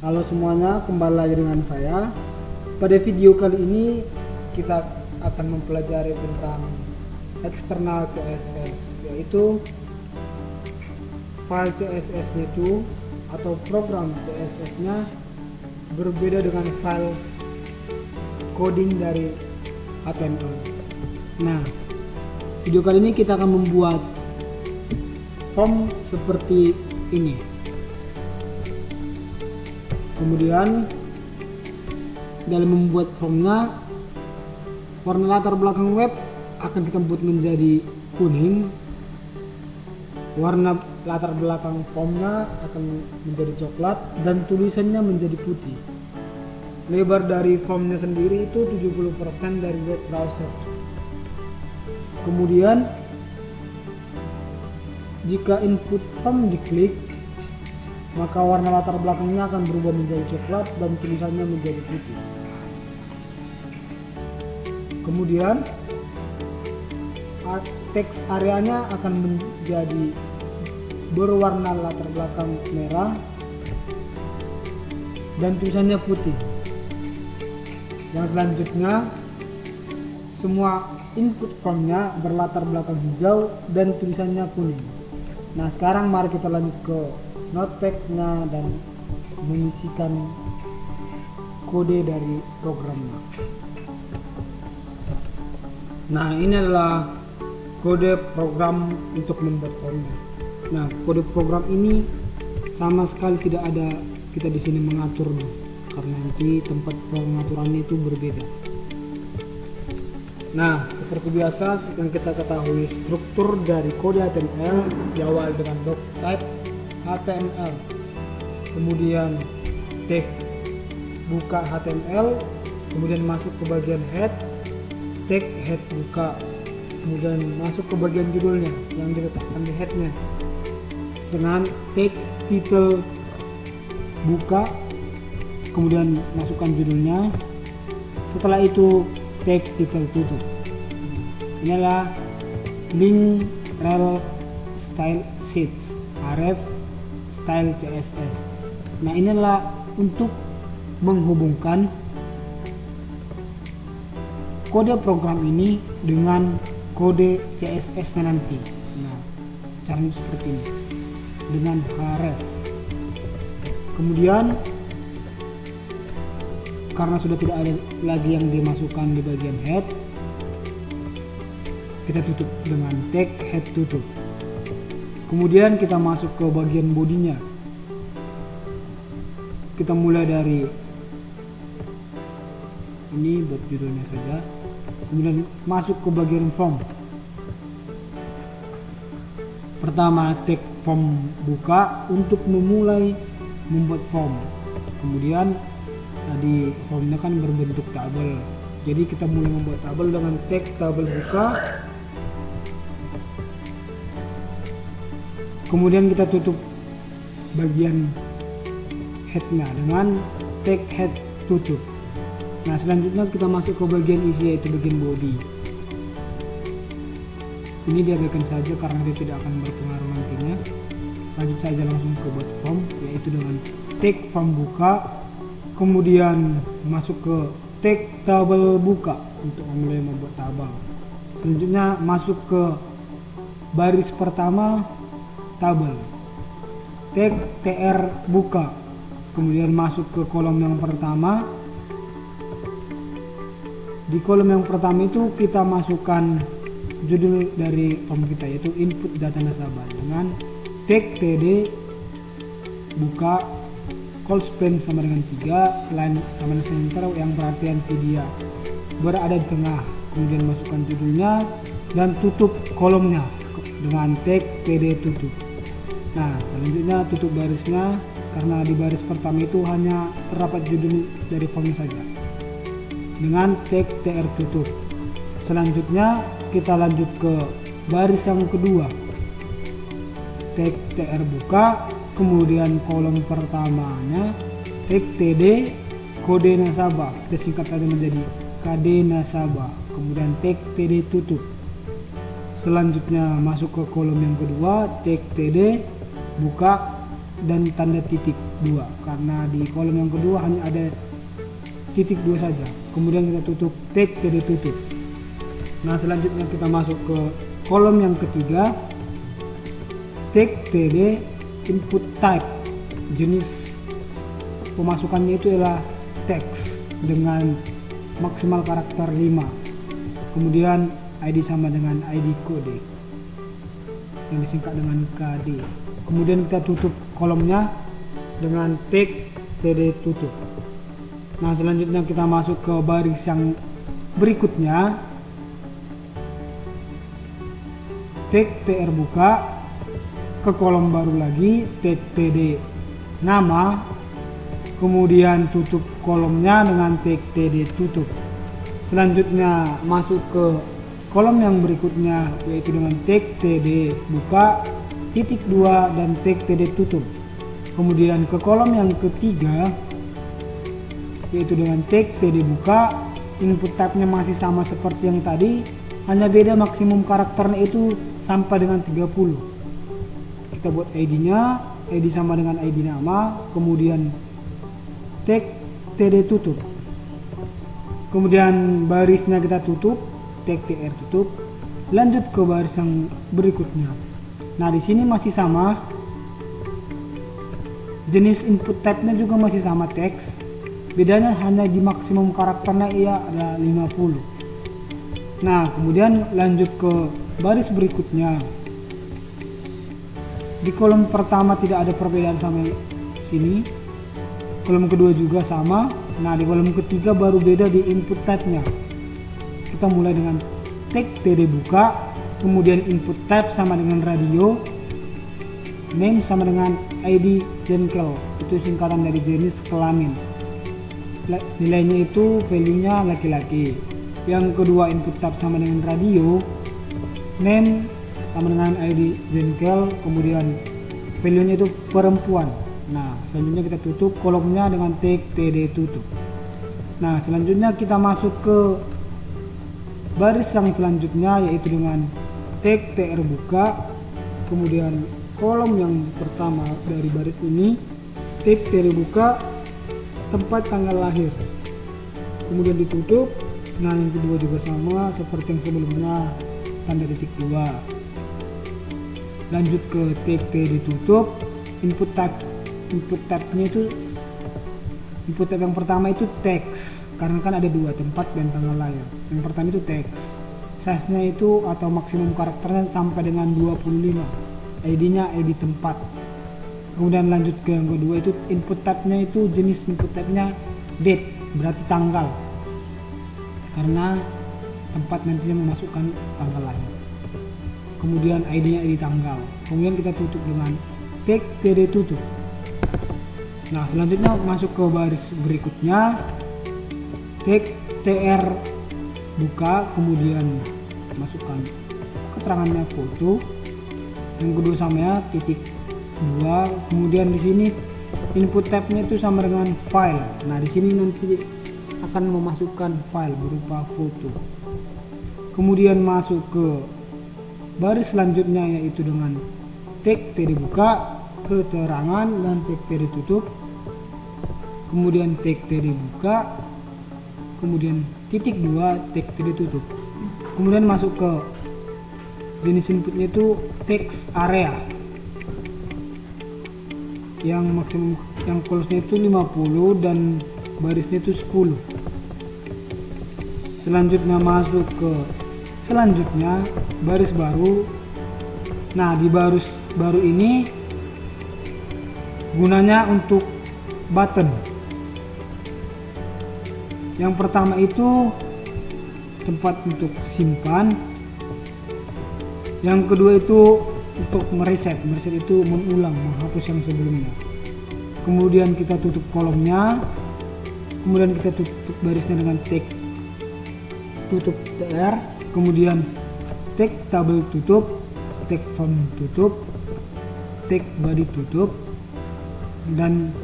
Halo semuanya, kembali lagi dengan saya. Pada video kali ini kita akan mempelajari tentang eksternal CSS, yaitu file CSS itu atau program CSS-nya berbeda dengan file coding dari HTML. Nah, video kali ini kita akan membuat form seperti ini. Kemudian dalam membuat formnya, warna latar belakang web akan kita buat menjadi kuning, warna latar belakang formnya akan menjadi coklat, dan tulisannya menjadi putih. Lebar dari formnya sendiri itu 70% dari web browser. Kemudian jika input form diklik, maka warna latar belakangnya akan berubah menjadi coklat dan tulisannya menjadi putih. Kemudian teks areanya akan menjadi berwarna latar belakang merah dan tulisannya putih. Yang selanjutnya, semua input formnya berlatar belakang hijau dan tulisannya kuning. Nah, sekarang mari kita lanjut ke notepad-nya dan mengisikan kode dari programnya. Nah, ini adalah kode program untuk membuat formnya. Nah, kode program ini sama sekali tidak ada kita di sini mengatur, karena nanti tempat pengaturannya itu berbeda. Nah, seperti biasa yang kita ketahui, struktur dari kode HTML diawali dengan doctype HTML, kemudian tag buka HTML, kemudian masuk ke bagian head, tag head buka, kemudian masuk ke bagian judulnya yang diletakkan di headnya dengan tag title buka, kemudian masukkan judulnya. Setelah itu tag title tutup. Ini adalah link rel style sheets href style CSS. Nah, ini adalah untuk menghubungkan kode program ini dengan kode CSS-nya nanti. Nah, caranya seperti ini dengan href. Kemudian karena sudah tidak ada lagi yang dimasukkan di bagian head, kita tutup dengan tag head tutup. Kemudian kita masuk ke bagian bodinya. Kita mulai dari ini buat judulnya saja. Kemudian masuk ke bagian form. Pertama, tag form buka untuk memulai membuat form. Kemudian tadi formnya kan berbentuk tabel, jadi kita mulai membuat tabel dengan tag tabel buka. Kemudian kita tutup bagian headnya dengan tag head tutup. Nah, selanjutnya kita masuk ke bagian isi, yaitu bagian body. Ini diabaikan saja karena dia tidak akan berpengaruh nantinya. Lanjut saja langsung ke buat form, yaitu dengan tag form buka, kemudian masuk ke tag tabel buka untuk mulai membuat tabel. Selanjutnya masuk ke baris pertama tabel, tag tr buka, kemudian masuk ke kolom yang pertama. Di kolom yang pertama itu kita masukkan judul dari form kita, yaitu input data nasabah, dengan tag td buka, call span sama dengan 3, line sama dengan center yang perhatian dia berada di tengah. Kemudian masukkan judulnya dan tutup kolomnya dengan tag td tutup. Nah, selanjutnya tutup barisnya karena di baris pertama itu hanya terdapat judul dari formnya saja dengan tag tr tutup. Selanjutnya kita lanjut ke baris yang kedua, tag tr buka, kemudian kolom pertamanya tag td kode nasabah, kita singkat saja menjadi kd nasabah, kemudian tag td tutup. Selanjutnya masuk ke kolom yang kedua, tag td buka dan tanda titik. 2 karena di kolom yang kedua hanya ada titik 2 saja. Kemudian kita tutup tag td tutup. Nah, selanjutnya kita masuk ke kolom yang ketiga, tag td input type. Jenis pemasukannya itu adalah teks dengan maksimal karakter 5. Kemudian ID sama dengan ID kode yang disingkat dengan KD. Kemudian kita tutup kolomnya dengan tag td tutup. Nah, selanjutnya kita masuk ke baris yang berikutnya, tag tr buka, ke kolom baru lagi tag td nama, kemudian tutup kolomnya dengan tag td tutup. Selanjutnya masuk ke kolom yang berikutnya, yaitu dengan tag td buka, titik 2 dan tag td tutup. Kemudian ke kolom yang ketiga, yaitu dengan tag td buka, input type-nya masih sama seperti yang tadi, hanya beda maksimum karakternya itu sampai dengan 30. Kita buat ID-nya, ID sama dengan ID nama, kemudian tag td tutup. Kemudian barisnya kita tutup, tag tr tutup. Lanjut ke baris yang berikutnya. Nah, di sini masih sama. Jenis input type-nya juga masih sama teks. Bedanya hanya di maksimum karakternya ia ada 50. Nah, kemudian lanjut ke baris berikutnya. Di kolom pertama tidak ada perbedaan sama sini. Kolom kedua juga sama. Nah, di kolom ketiga baru beda di input type-nya. Kita mulai dengan tag td buka, kemudian input type sama dengan radio, name sama dengan ID jengkel, itu singkatan dari jenis kelamin. Nilainya itu value-nya laki-laki. Yang kedua input type sama dengan radio, name sama dengan ID jengkel, kemudian value-nya itu perempuan. Nah, selanjutnya kita tutup kolomnya dengan tag td tutup. Nah, selanjutnya kita masuk ke baris yang selanjutnya, yaitu dengan tag tr buka, kemudian kolom yang pertama dari baris ini, tag tr buka, tempat tanggal lahir, kemudian ditutup. Nah, yang kedua juga sama seperti yang sebelumnya, tanda titik 2. Lanjut ke tag td tutup. Input type-nya itu, input type yang pertama itu teks, karena kan ada 2, tempat dan tanggal lahir. Yang pertama itu teks, size-nya itu atau maksimum karakternya sampai dengan 25. ID-nya ID tempat. Kemudian lanjut ke yang kedua, itu input type-nya itu jenis input type-nya date, berarti tanggal, karena tempat nantinya memasukkan tanggal lahir. Kemudian ID-nya ID tanggal. Kemudian kita tutup dengan tag td tutup. Nah, selanjutnya masuk ke baris berikutnya, tag tr buka, kemudian masukkan keterangannya foto. Yang kedua sama ya, titik 2. Kemudian di sini input type-nya itu sama dengan file. Nah, di sini nanti akan memasukkan file berupa foto. Kemudian masuk ke baris selanjutnya, yaitu dengan tag td buka, keterangan dan tag td tutup. Kemudian tag td buka, kemudian titik 2 tag td tutup. Kemudian masuk ke jenis inputnya itu text area, yang maksimum yang close-nya itu 50 dan barisnya itu 10. Selanjutnya masuk ke selanjutnya baris baru. Nah, di baris baru ini gunanya untuk button. Yang pertama itu tempat untuk simpan. Yang kedua itu untuk mereset itu mengulang, menghapus yang sebelumnya. Kemudian kita tutup kolomnya, kemudian kita tutup barisnya dengan tag tutup tr, kemudian tag tabel tutup, tag font tutup, tag body tutup, dan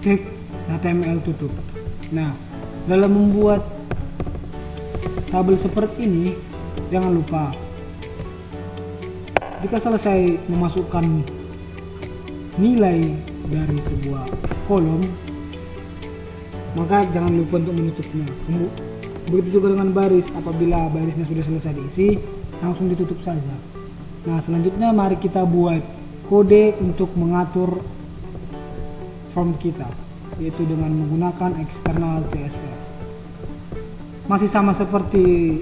tag HTML tutup. Nah, dalam membuat tabel seperti ini, jangan lupa jika selesai memasukkan nilai dari sebuah kolom, maka jangan lupa untuk menutupnya. Begitu juga dengan baris, apabila barisnya sudah selesai diisi, langsung ditutup saja. Nah, selanjutnya mari kita buat kode untuk mengatur form kita, yaitu dengan menggunakan external CSS. Masih sama seperti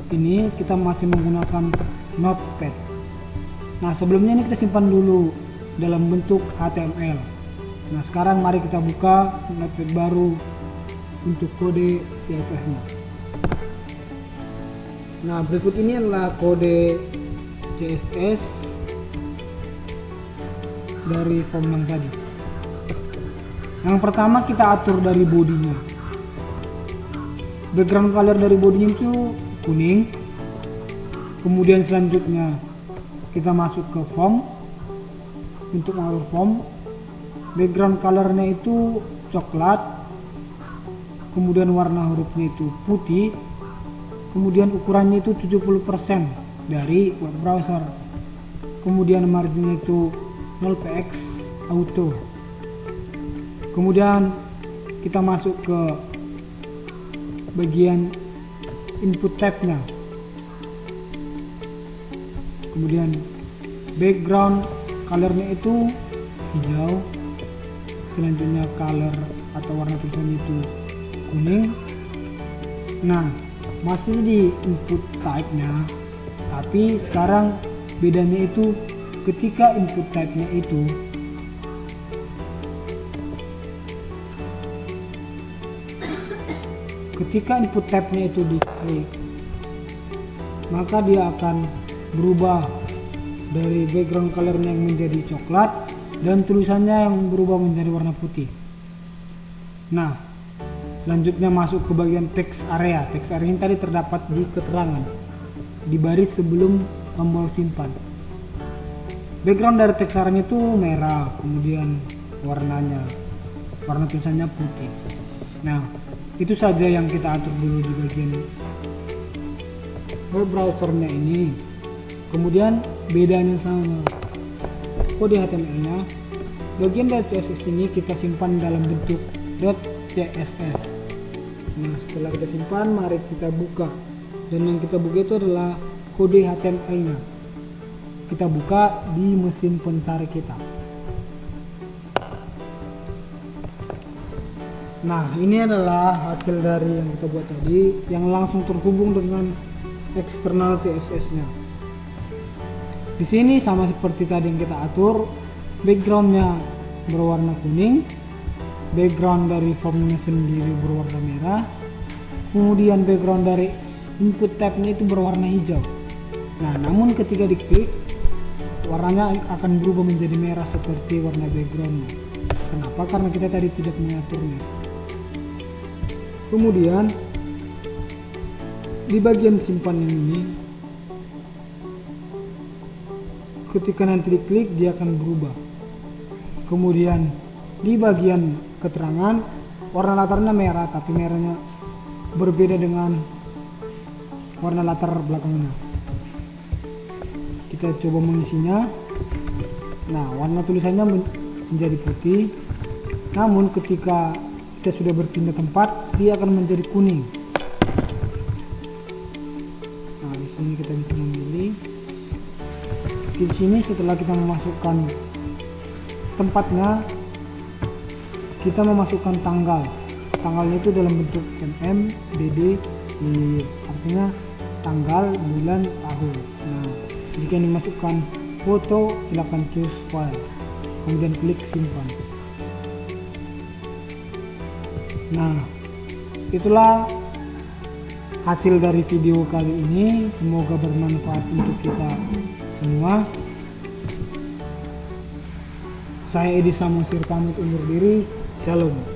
ini, kita masih menggunakan notepad. Nah, sebelumnya ini kita simpan dulu dalam bentuk HTML. Nah, sekarang mari kita buka notepad baru untuk kode CSS-nya. Nah, berikut ini adalah kode CSS dari form yang tadi. Yang pertama kita atur dari bodinya. Background color dari bodinya itu kuning. Kemudian selanjutnya kita masuk ke form. Untuk mengatur form, background colornya itu coklat, kemudian warna hurufnya itu putih, kemudian ukurannya itu 70% dari web browser, kemudian marginnya itu 0px auto. Kemudian kita masuk ke bagian input tab-nya, kemudian background colornya itu hijau, selanjutnya color atau warna tulisan itu kuning. Nah, masih di input type-nya, tapi sekarang bedanya itu ketika input type-nya itu diklik, maka dia akan berubah dari background colornya yang menjadi coklat dan tulisannya yang berubah menjadi warna putih. Nah, selanjutnya masuk ke bagian text area. Text area ini tadi terdapat di keterangan di baris sebelum tombol simpan. Background dari text area itu merah, kemudian warna tulisannya putih. Nah, itu saja yang kita atur dulu di bagian web browsernya ini. Kemudian bedanya sama kode HTML-nya, bagian dari CSS ini kita simpan dalam bentuk .css. Nah, setelah kita simpan, mari kita buka. Dan yang kita buka itu adalah kode HTML-nya. Kita buka di mesin pencari kita. Nah, ini adalah hasil dari yang kita buat tadi, yang langsung terhubung dengan eksternal CSS-nya. Di sini sama seperti tadi yang kita atur, backgroundnya berwarna kuning, background dari formnya sendiri berwarna merah, kemudian background dari input tab-nya itu berwarna hijau. Nah, namun ketika diklik, warnanya akan berubah menjadi merah seperti warna backgroundnya. Kenapa? Karena kita tadi tidak mengaturnya. Kemudian di bagian simpan ini, ketika nanti diklik dia akan berubah. Kemudian di bagian keterangan, warna latarnya merah, tapi merahnya berbeda dengan warna latar belakangnya. Kita coba mengisinya. Nah, warna tulisannya menjadi putih, namun ketika kita sudah berpindah tempat, dia akan menjadi kuning. Nah, di sini kita bisa memilih. Di sini setelah kita memasukkan tempatnya, kita memasukkan tanggal. Tanggalnya itu dalam bentuk mm, dd, artinya tanggal, bulan, tahun. Nah, jika dimasukkan foto, silakan choose file, kemudian klik simpan. Nah, itulah hasil dari video kali ini. Semoga bermanfaat untuk kita semua. Saya Edi Samosir pamit undur diri. Shalom.